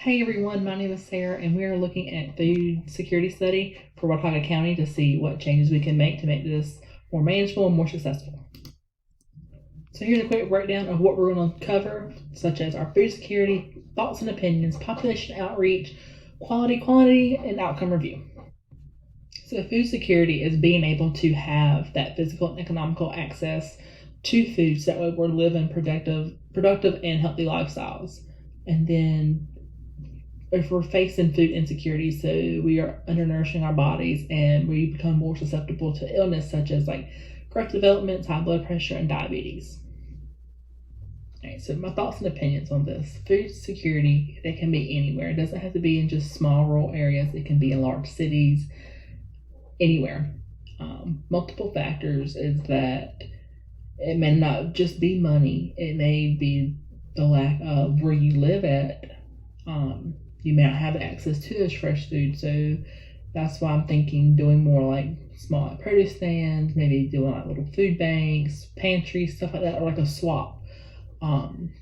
Hey everyone, my name is Sarah, and we are looking at food security study for Watauga County to see what changes we can make to make this more manageable and more successful. So here's a quick breakdown of what we're going to cover, such as our food security, thoughts and opinions, population outreach, quality, quantity, and outcome review. So food security is being able to have that physical and economical access to food so that way we're living productive and healthy lifestyles. And then if we're facing food insecurity, so we are undernourishing our bodies and we become more susceptible to illness such as like growth developments, high blood pressure, and diabetes. All right, so my thoughts and opinions on this. Food security, it can be anywhere. It doesn't have to be in just small rural areas. It can be in large cities, anywhere. Multiple factors is that it may not just be money. It may be the lack of where you live at. You may not have access to this fresh food, so that's why I'm thinking doing more like small produce stands, maybe doing like little food banks, pantries, stuff like that, or like a swap.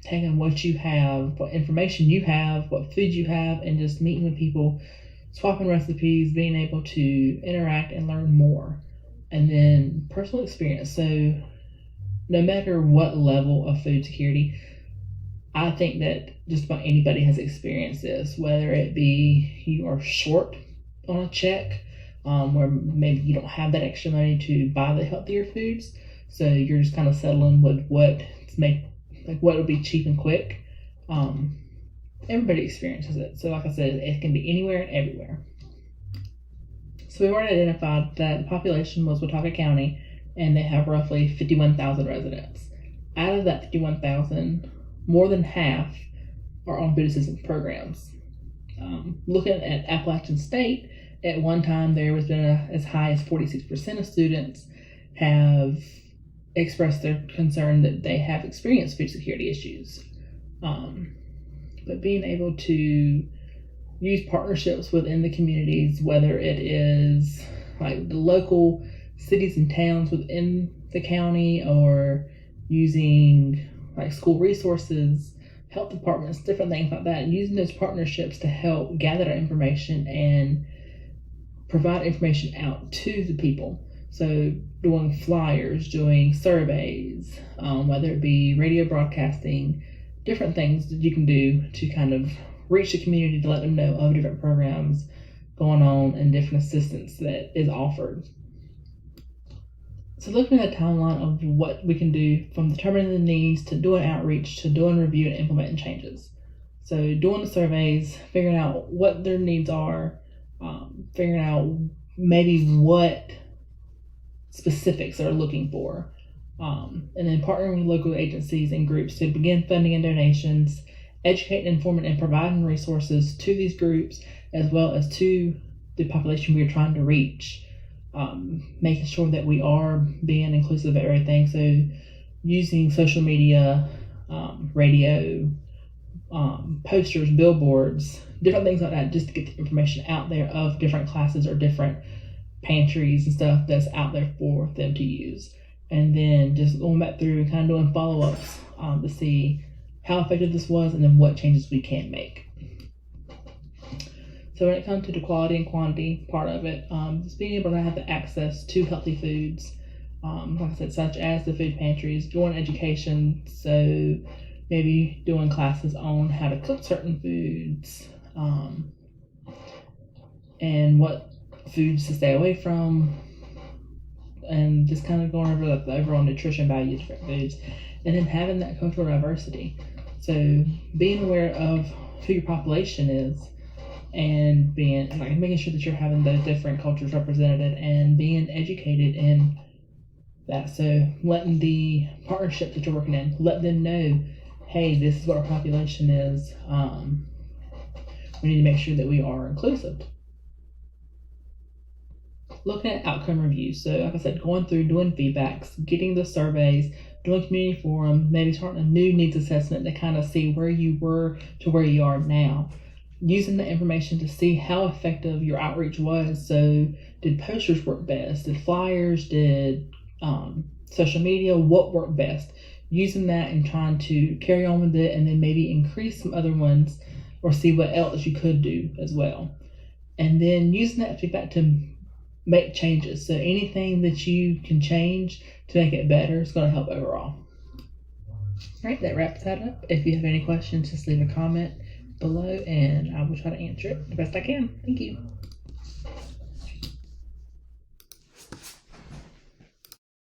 Taking what you have, what information you have, what food you have, and just meeting with people, swapping recipes, being able to interact and learn more. And then personal experience. So no matter what level of food security, I think that just about anybody has experienced this, whether it be you are short on a check, where maybe you don't have that extra money to buy the healthier foods, so you're just kind of settling with what would be cheap and quick. Everybody experiences it. So like I said, it can be anywhere and everywhere. So we already identified that the population was Watauga County, and they have roughly 51,000 residents. Out of that 51,000, more than half are on food assistance programs. Looking at Appalachian State, at one time there was been as high as 46% of students have expressed their concern that they have experienced food security issues. But being able to use partnerships within the communities, whether it is like the local cities and towns within the county, or using like school resources, health departments, different things like that, using those partnerships to help gather that information and provide information out to the people. So doing flyers, doing surveys, whether it be radio broadcasting, different things that you can do to kind of reach the community to let them know of different programs going on and different assistance that is offered. So looking at a timeline of what we can do from determining the needs to doing outreach to doing review and implementing changes. So doing the surveys, figuring out what their needs are, figuring out maybe what specifics they're looking for, and then partnering with local agencies and groups to begin funding and donations, educating, informing, and providing resources to these groups as well as to the population we are trying to reach. Making sure that we are being inclusive of everything. So using social media, radio, posters, billboards, different things like that, just to get the information out there of different classes or different pantries and stuff that's out there for them to use. And then just going back through and kind of doing follow-ups to see how effective this was and then what changes we can make. So when it comes to the quality and quantity part of it, just being able to have the access to healthy foods, like I said, such as the food pantries, doing education, so maybe doing classes on how to cook certain foods, and what foods to stay away from, and just kind of going over the overall nutrition value of different foods, and then having that cultural diversity. So being aware of who your population is, and being like making sure that you're having those different cultures represented and being educated in that. So letting the partnership that you're working in, let them know, hey, this is what our population is. We need to make sure that we are inclusive. Looking at outcome reviews. So like I said, going through, doing feedbacks, getting the surveys, doing community forum, maybe starting a new needs assessment to kind of see where you were to where you are now. Using the information to see how effective your outreach was. So did posters work best? Did flyers? Did social media? What worked best? Using that and trying to carry on with it, and then maybe increase some other ones or see what else you could do as well. And then using that feedback to make changes. So anything that you can change to make it better is going to help overall. All right, that wraps that up. If you have any questions, just leave a comment below and I will try to answer it the best I can. Thank you.